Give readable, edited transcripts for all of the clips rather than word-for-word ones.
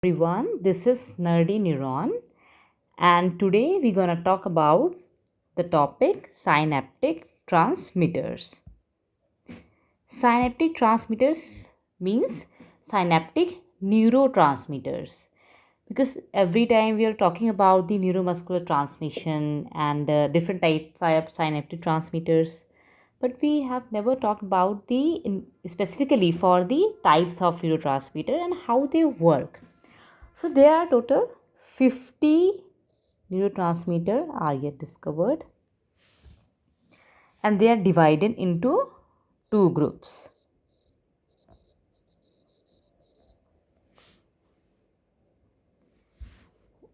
everyone, this is Nerdy Neuron, and today we're gonna talk about the topic synaptic transmitters. Synaptic transmitters means synaptic neurotransmitters, because every time we are talking about the neuromuscular transmission and different types of synaptic transmitters, but we have never talked about specifically for the types of neurotransmitter and how they work. So there are total 50 neurotransmitter are yet discovered, and they are divided into two groups.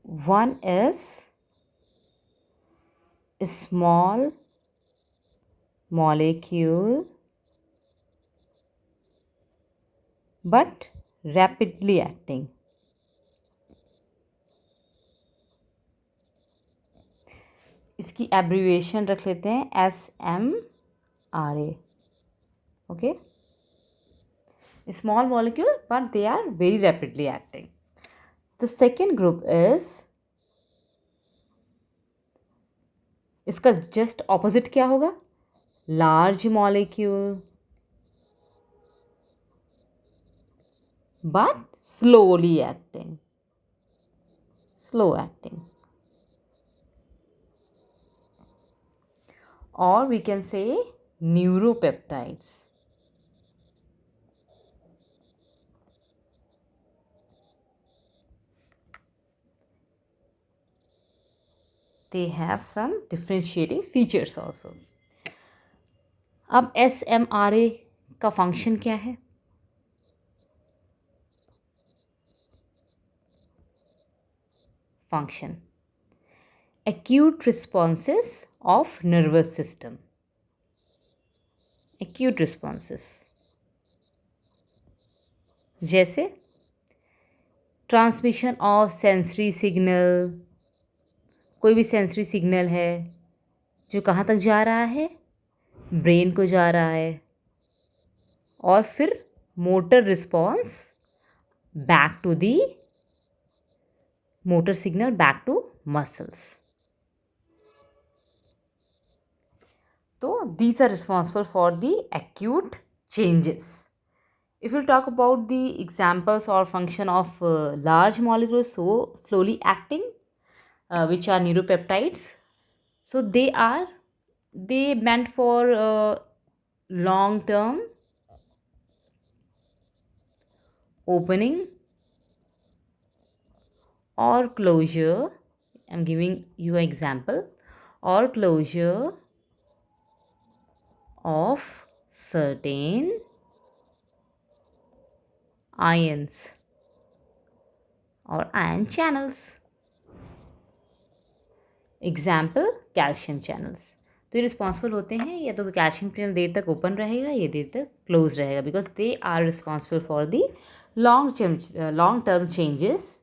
One is a small molecule but rapidly acting. इसकी abbreviation रख लेते हैं SMRA. Okay, a small molecule but they are very rapidly acting. The second group is, इसका just opposite क्या होगा? Large molecule but slowly acting, slow acting, or we can say neuropeptides. They have some differentiating features also. अब SMRA का function क्या है? Function: acute responses of nervous system. Acute responses जैसे transmission of sensory signal. कोई भी sensory signal है जो कहाँ तक जा रहा है? ब्रेन को जा रहा है, और फिर motor response back to the motor signal back to muscles. So these are responsible for the acute changes. If we talk about the examples or function of large molecules so slowly acting, which are neuropeptides, so they meant for long term opening or closure. I'm giving you an example. Or closure of certain ions or ion channels. Example, calcium channels. तो ये responsible होते हैं, या तो calcium channel there तक open रहेगा या देर तक क्लोज रहेगा, because they are responsible for the long term changes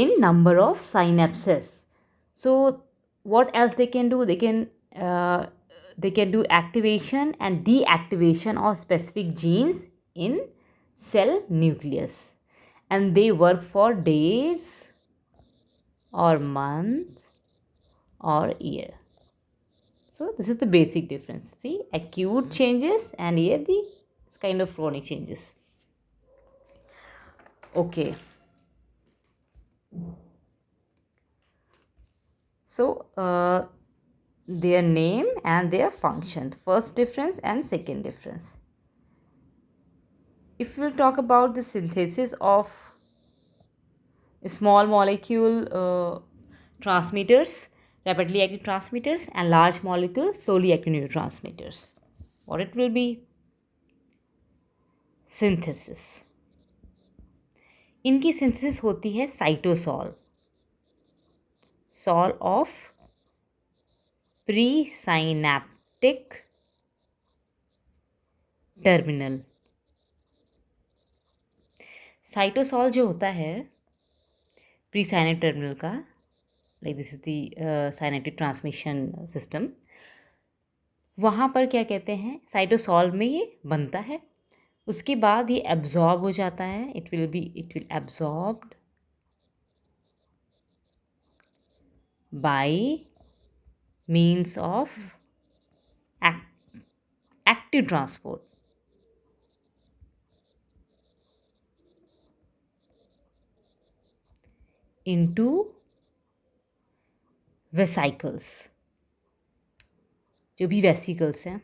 in number of synapses. So what else they can do? They can do activation and deactivation of specific genes in cell nucleus, and they work for days or months or year. So this is the basic difference. See, acute changes and here the kind of chronic changes. Okay, so their name and their function, first difference and second difference. If we'll talk about the synthesis of small molecule transmitters, rapidly active transmitters, and large molecule slowly active neurotransmitters, what it will be? Synthesis. इनकी synthesis होती है cytosol, sol of presynaptic terminal. Cytosol जो होता है presynaptic terminal का, like this is the synaptic transmission system, वहाँ पर क्या कहते हैं, साइटोसॉल में ये बनता है. उसके बाद ये एब्जॉर्ब हो जाता है, it will absorbed by means of active transport into vesicles, जो भी vesicles हैं.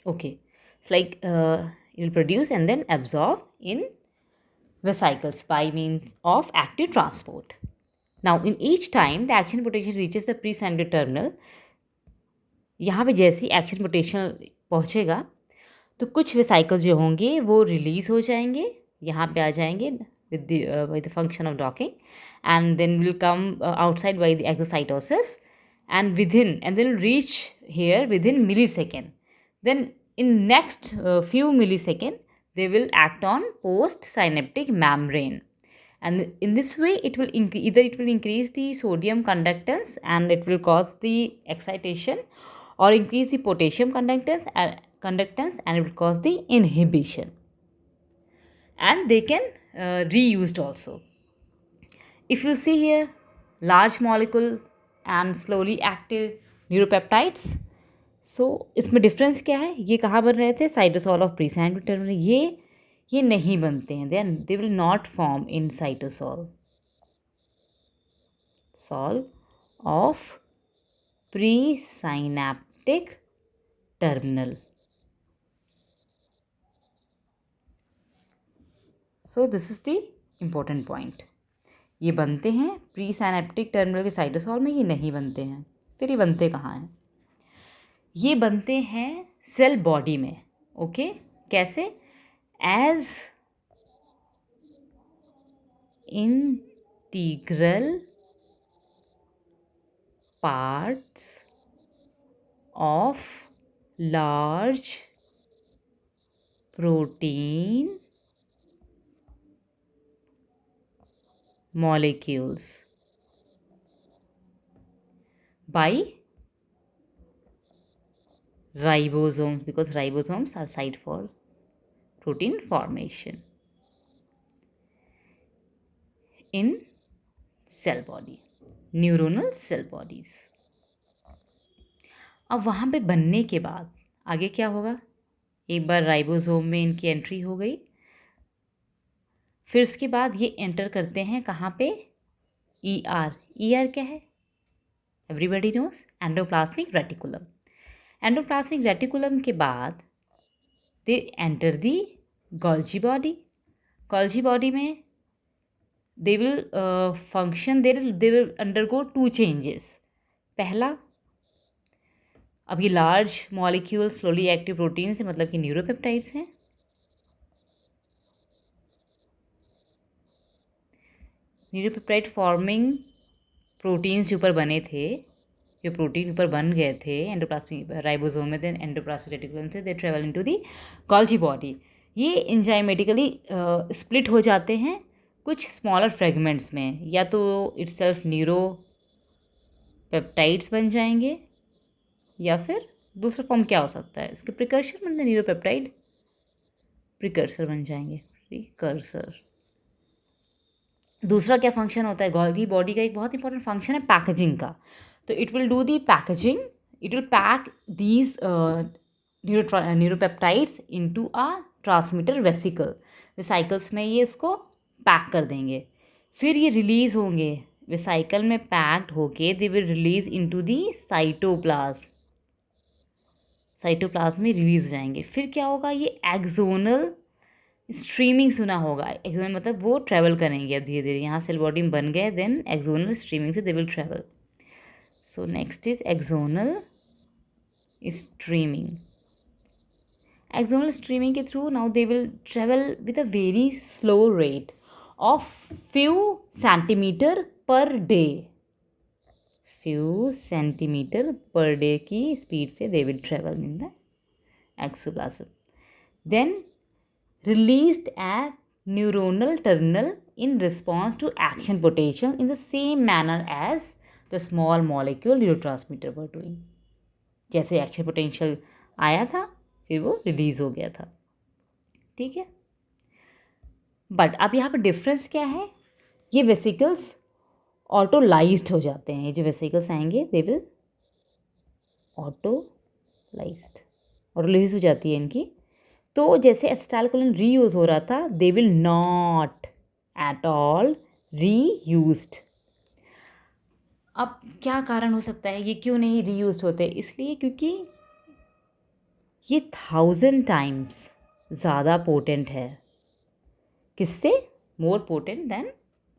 Okay, it's like it will produce and then absorb in vesicles by means of active transport. Now in each time the action potential reaches the presynaptic terminal, यहाँ पे जैसे ही action potential पहुँचेगा तो कुछ vesicles जो होंगे वो रिलीज हो जाएंगे, यहाँ पे आ जाएंगे with the function of docking, and then will come outside by the exocytosis, and they'll reach here within millisecond. Then in next few millisecond they will act on post synaptic membrane, and in this way it will either it will increase the sodium conductance and it will cause the excitation, or increase the potassium conductance and it will cause the inhibition, and they can reused also. If you see here, large molecule and slowly active neuropeptides, so इसमें difference क्या है, ये कहाँ बन रहे थे, cytosol of presynaptic terminal, ये नहीं बनते हैं, they will not form in cytosol of presynaptic terminal. So this is the important point. ये बनते हैं प्री साइनेप्टिक टर्मिनल के साइटोसॉल में, ये नहीं बनते हैं. फिर ये बनते कहाँ हैं? ये बनते हैं सेल बॉडी में. ओके, कैसे? As integral parts of large protein molecules by ribosomes, because ribosomes are site for protein formation in cell body, neuronal cell bodies. अब वहाँ पे बनने के बाद आगे क्या होगा? एक बार राइबोसोम में इनकी एंट्री हो गई, फिर उसके बाद ये एंटर करते हैं कहाँ पे? ER. क्या है? Everybody knows, endoplasmic reticulum. Endoplasmic reticulum के बाद they enter the Golgi body. Golgi body में they will function, they will undergo 2 changes. पहला, अब ये large molecule slowly active protein से मतलब कि न्यूरोपेप्टाइड्स हैं. न्यूरोपेप्टाइड फॉर्मिंग प्रोटीन्स जो ऊपर बने थे, जो प्रोटीन ऊपर बन गए थे एंडोप्लाज्मिक राइबोसोम में, देन एंडोप्लाज्मिक रेटिकुलम से they travel into the Golgi body. ये एंजाइमेटिकली स्प्लिट हो जाते हैं कुछ स्मॉलर फ्रेगमेंट्स में, या तो इटसेल्फ न्यूरोपेप्टाइड्स बन जाएंगे, या फिर दूसरा फॉर्म क्या हो सकता है इसके, प्रिकर्सर मतलब न्यूरोपेप्टाइड प्रिकर्सर बन जाएंगे. प्रिकर्सर. दूसरा क्या फंक्शन होता है? गोल्गी बॉडी का एक बहुत इंपॉर्टेंट फंक्शन है पैकेजिंग का. तो it will do the packaging, it will pack these neuropeptides into a transmitter vesicle. Vesicles में ये इसको पैक कर देंगे. फिर ये रिलीज़ होंगे वेसाइकल में पैक्ड होके, they will release into the cytoplasm. Cytoplasm में रिलीज हो जाएंगे. फिर क्या होगा? ये एक्सोनल स्ट्रीमिंग सुना होगा. एक्सोनल मतलब वो ट्रैवल करेंगे अब धीरे धीरे, यहाँ सेल बॉडी में बन गए, देन एक्सोनल स्ट्रीमिंग से they will travel. So next is axonal streaming. Axonal streaming के through now they will travel with a very slow rate of few centimetre per day. few centimetre per day की speed से they will travel in the axoplasm. Then released at neuronal terminal in response to action potential in the same manner as the small molecule neurotransmitter were doing. जैसे action potential आया था फिर वो release हो गया था. ठीक है, बट अब यहाँ पर डिफरेंस क्या है? ये वेसिकल्स ऑटोलाइज्ड हो जाते हैं। ये जो वेसिकल्स आएंगे दे विल ऑटोलाइज्ड, ऑटोलाइज हो जाती है इनकी। तो जैसे एसिटाइलकोलिन रीयूज हो रहा था, दे will not at all reused. अब क्या कारण हो सकता है, ये क्यों नहीं रीयूज होते? इसलिए क्योंकि ये 1000 टाइम्स ज़्यादा पोटेंट है। किससे? More potent than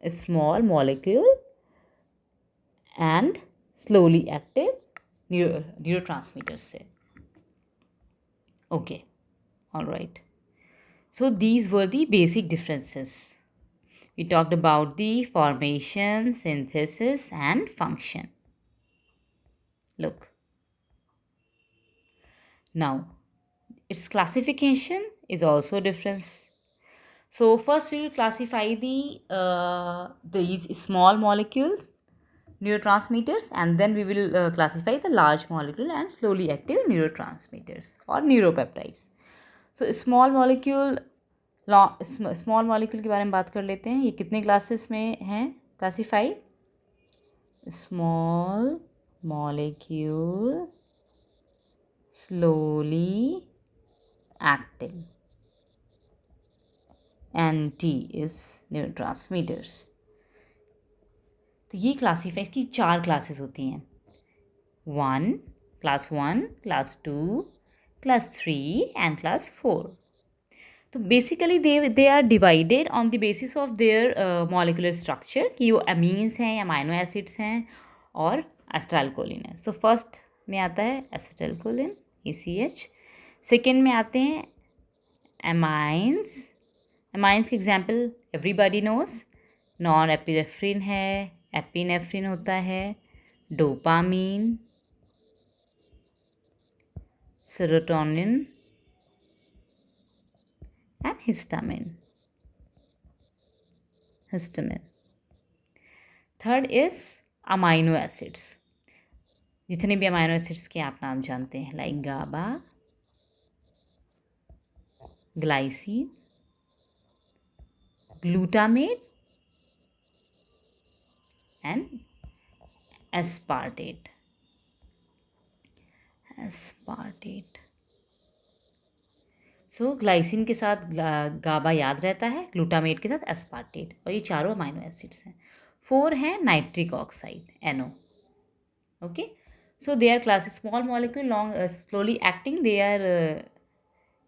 small molecule and slowly active neurotransmitters से। Okay, all right. So these were the basic differences. We talked about the formation, synthesis, and function. Look. Now, its classification is also different. So first we will classify these small molecules, neurotransmitters, and then we will classify the large molecule and slowly active neurotransmitters or neuropeptides. So small molecule के बारे में बात कर लेते हैं। ये कितने classes में हैं classify? Small molecule slowly acting and टी इज न्यूरोट्रांसमीटर्स। तो ये क्लासीफाई की 4 क्लासेस होती हैं। Class 1, class 2, class 3 and class 4। तो basically they are divided on the basis of their molecular structure, कि वो अमीन्स हैं, अमाइनो एसिड्स हैं और एसिटाइलकोलिन है। सो फर्स्ट में आता है एसिटाइलकोलिन ACH। सेकेंड में आते हैं अमाइंस। अमाइंस के example everybody knows, norepinephrine है, एपिनेफ्रिन होता है, dopamine, serotonin and histamine. Third is amino acids. जितने भी अमाइनो एसिड्स के आप नाम जानते हैं, like GABA, glycine, glutamate and aspartate. So glycine के साथ गाबा याद रहता है, ग्लूटामेट के साथ एस्पार्टेट, और ये चारों अमाइनो एसिड्स हैं। 4 है nitric oxide NO। Okay, so they are classic small molecule long slowly acting. They are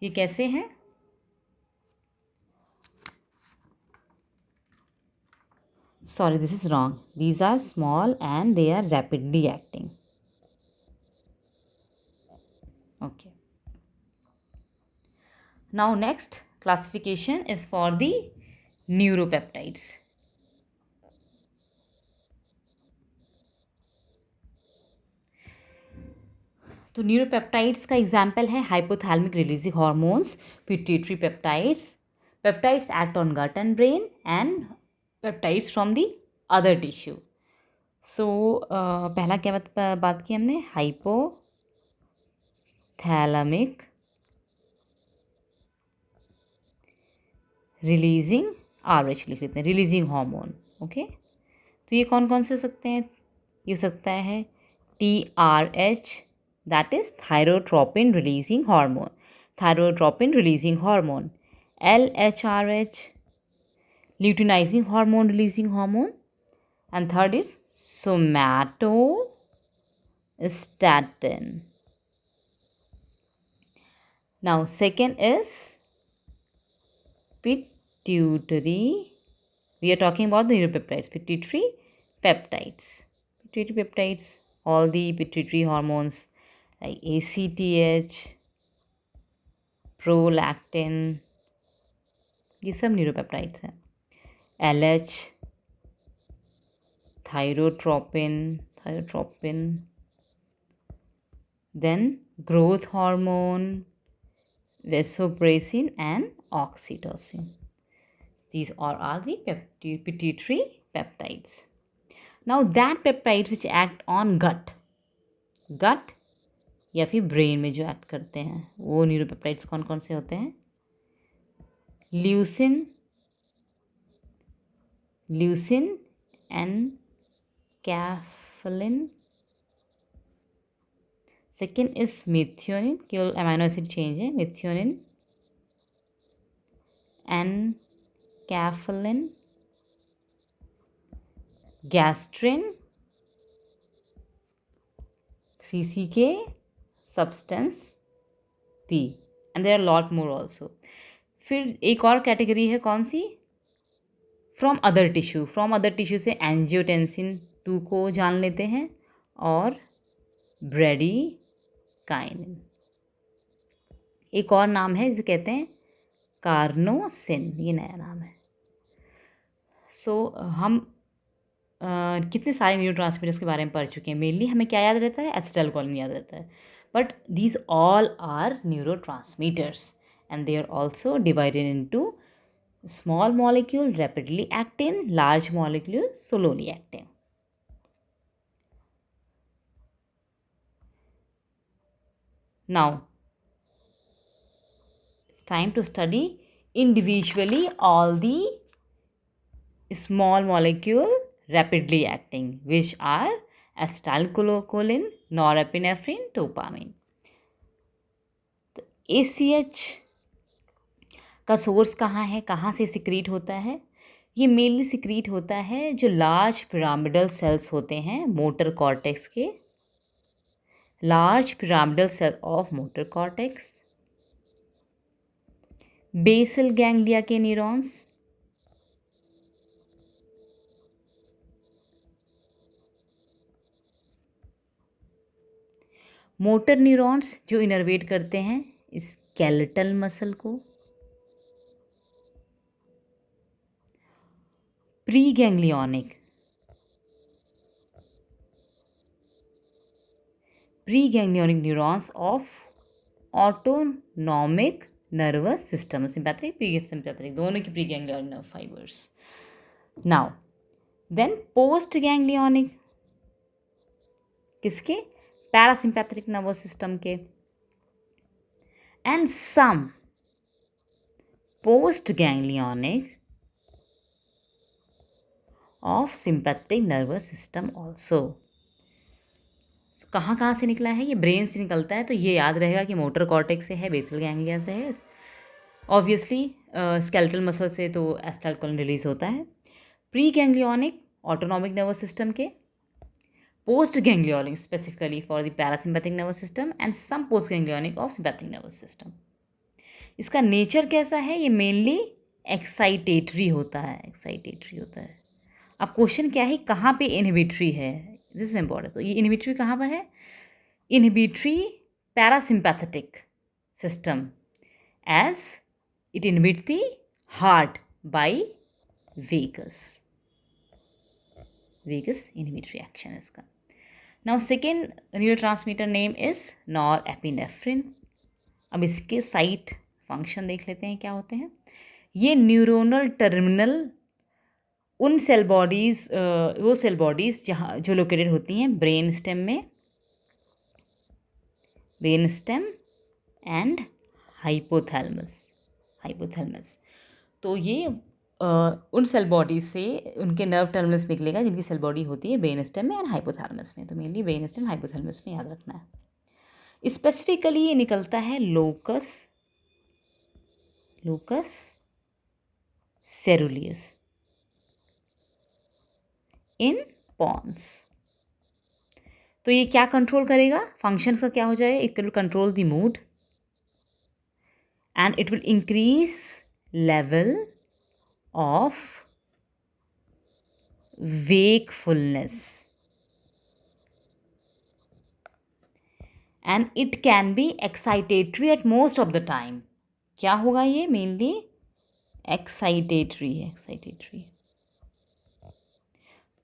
ये कैसे हैं? Sorry, this is wrong. These are small and they are rapidly acting. Okay, now next classification is for the neuropeptides. तो न्यूरोपेप्टाइड्स का example है hypothalamic releasing hormones, pituitary peptides. Peptides act on gut and brain and peptides from the other tissue. So पहला क्या बात की हमने? Hypothalamic releasing, RH लिख लेते हैं, रिलीजिंग हार्मोन। ओके, तो ये कौन कौन से हो सकते हैं? ये हो सकता है TRH, that is thyrotropin releasing hormone, LHRH, luteinizing hormone releasing hormone, and third is somatostatin. Now second is pituitary. We are talking about the neuropeptides, pituitary peptides. All the pituitary hormones like ACTH, prolactin, ये सब न्यूरोपेप्टाइड्स हैं। LH, thyrotropin, then growth hormone, vasopressin and oxytocin. These are all the pituitary peptides. Now that peptides which act on gut या फिर brain में जो act करते हैं, वो न्यूरोपेप्टाइड्स कौन कौन से होते हैं? Leucine enkephalin, second is methionine, केवल अमाइनो एसिड चेंज है, methionine, enkephalin, gastrin, CCK, substance P, and there are lot more also. फिर एक और कैटेगरी है कौन सी, from other tissue, from other tissue से एंजियोटेंसिन 2 को जान लेते हैं और ब्रेडिकाइनिन, एक और नाम है जिसे कहते हैं कार्नोसिन, ये नया नाम है। सो हम कितने सारे न्यूरोट्रांसमीटर्स के बारे में पढ़ चुके हैं। मेनली हमें क्या याद रहता है, एसिटाइलकोलिन याद रहता है, but these all are neurotransmitters and they are also divided into small molecule rapidly acting, large molecule slowly acting. Now it's time to study individually all the small molecule rapidly acting, which are acetylcholine, norepinephrine, dopamine. तो ACH का source कहाँ है, कहाँ से secrete होता है? ये mainly secrete होता है जो लार्ज पिरामिडल सेल्स होते हैं मोटर कॉर्टेक्स के, large pyramidal cell of motor cortex, basal ganglia के न्यूरॉन्स, मोटर न्यूरॉन्स जो इनर्वेट करते हैं स्केलेटल मसल को, preganglionic neurons of autonomic nervous system, sympathetic pre sympathetic दोनों की preganglionic nerve fibres. Now then postganglionic किसके, parasympathetic nervous system के, and some post ganglionic of sympathetic nervous system also. कहाँ से निकला है, ये ब्रेन से निकलता है, तो ये याद रहेगा कि मोटर कॉर्टेक्स से है, बेसल गैंग्लिया से है, ऑब्वियसली स्केलेटल मसल से तो एसिटाइलकोलिन रिलीज होता है, pre ganglionic autonomic nervous system के, post ganglionic specifically for the parasympathetic nervous system and some post ganglionic of sympathetic nervous system. इसका नेचर कैसा है, ये मेनली एक्साइटेटरी होता है, अब क्वेश्चन क्या है, कहाँ पे इनहिबिटरी है, दिस इज इम्पॉर्टेंट। तो ये इनहिबिटरी कहाँ पर है, inhibitory parasympathetic system as it inhibit the heart by vagus inhibitory action है इसका। Now second neurotransmitter name is norepinephrine. अब इसके साइट फंक्शन देख लेते हैं क्या होते हैं। ये न्यूरोनल टर्मिनल उन सेल बॉडीज़ वो सेल बॉडीज़ जहाँ जो लोकेटेड होती हैं ब्रेन स्टेम में, ब्रेन स्टेम एंड हाइपोथैलेमस। तो ये उन सेल बॉडी से उनके नर्व टर्मिनल्स निकलेगा जिनकी सेल बॉडी होती है ब्रेन स्टेम में एंड हाइपोथैलेमस में। तो मेनली ब्रेन स्टेम हाइपोथैलेमस में याद रखना है। स्पेसिफिकली ये निकलता है लोकस सेरुलियस इन पॉन्स। तो ये क्या कंट्रोल करेगा, फंक्शन का क्या हो जाएगा, it will control the mood and it will increase level of wakefulness and it can be excitatory at most of the time। क्या होगा, ये मेनली एक्साइटेटरी है,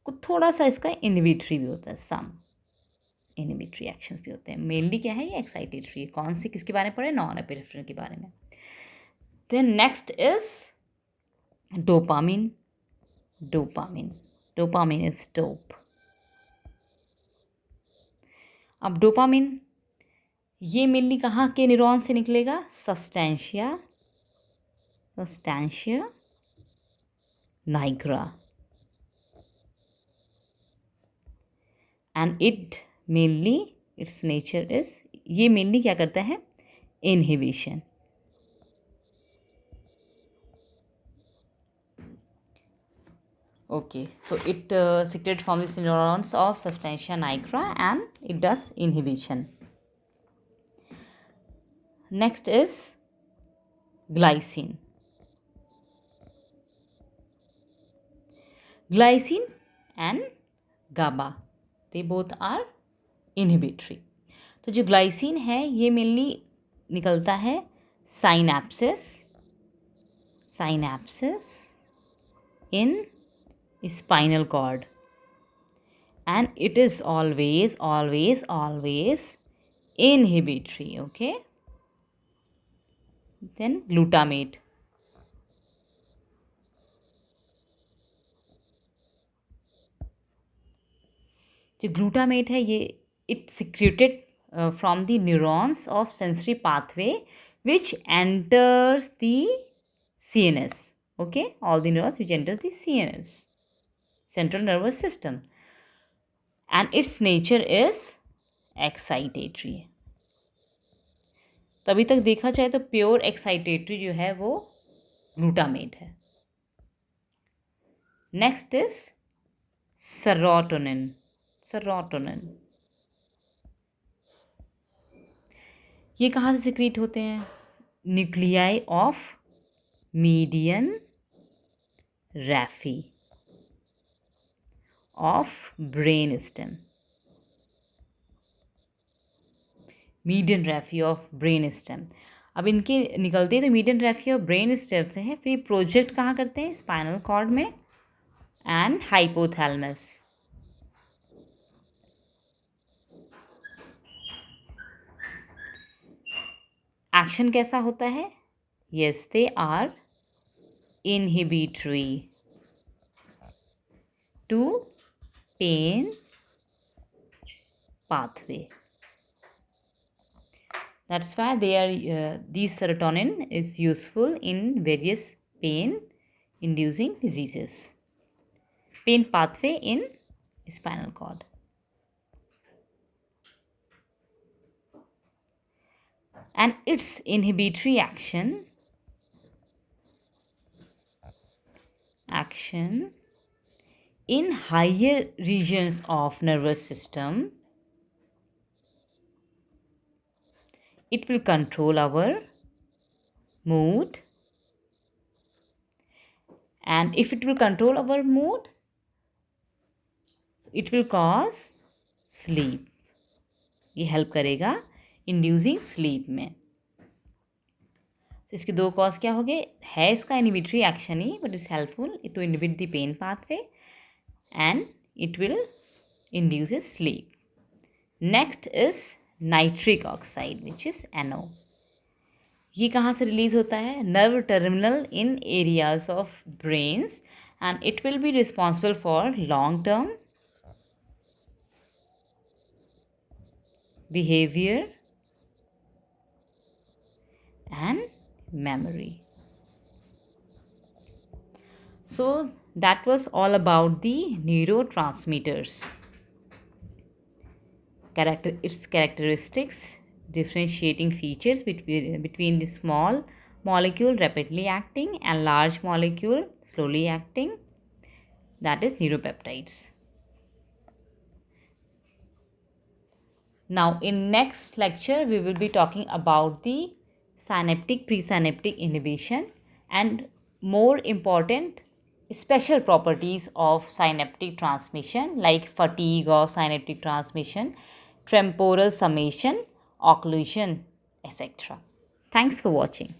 कुछ थोड़ा सा इसका इनहिबिटरी भी होता है, सम इनहिबिटरी एक्शंस भी होते हैं। मेनली क्या है, ये एक्साइटेटरी। कौन सी किसके बारे में पढ़े, नॉरएपिनेफ्रिन के बारे में। Then next is dopamine is dope. अब डोपामिन ये मेनली कहाँ के न्यूरॉन से निकलेगा, substantia nigra. and its nature is, ये mainly क्या करता है? Inhibition. Okay, so it secreted from the neurons of substantia nigra and it does inhibition. Next is glycine. Glycine and GABA, they both are inhibitory. तो जो glycine है ये mainly निकलता है synapses in spinal cord, and it is always inhibitory. Okay, then glutamate. जो glutamate है ये it secreted from the neurons of sensory pathway which enters the CNS. Okay, all the neurons which enters the CNS, central nervous system, and its nature is excitatory. तभी तक देखा जाए तो pure excitatory जो है वो ग्लूटामेट है. Next is serotonin. ये कहाँ से सिक्रीट होते हैं? Nuclei of median raphe of brain stem. Median raphe of brain stem. अब इनके निकलते हैं तो median raphe of brain stem से है. फिर प्रोजेक्ट कहाँ करते हैं? स्पाइनल कॉर्ड में एंड हाइपोथैलेमस. एक्शन कैसा होता है? Yes, they are inhibitory to pain pathway. That's why these serotonin is useful in various pain inducing diseases. Pain pathway in spinal cord. And its inhibitory action in higher regions of nervous system, it will control our mood, and if it will control our mood, it will cause sleep. ये help करेगा inducing sleep में. तो इसके दो cause क्या हो गए? है इसका इनहिबिटरी एक्शन ही, but is helpful to inhibit the pain pathway and it will induce sleep. Next is nitric oxide which is NO. ये कहाँ से रिलीज होता है? Nerve terminal in areas of brains, and it will be responsible for long term behavior and memory. So that was all about the neurotransmitters. Its characteristics, differentiating features between the small molecule rapidly acting and large molecule slowly acting, that is neuropeptides. Now in next lecture we will be talking about the synaptic presynaptic inhibition and more important special properties of synaptic transmission like fatigue of synaptic transmission, temporal summation, occlusion, etc. Thanks for watching.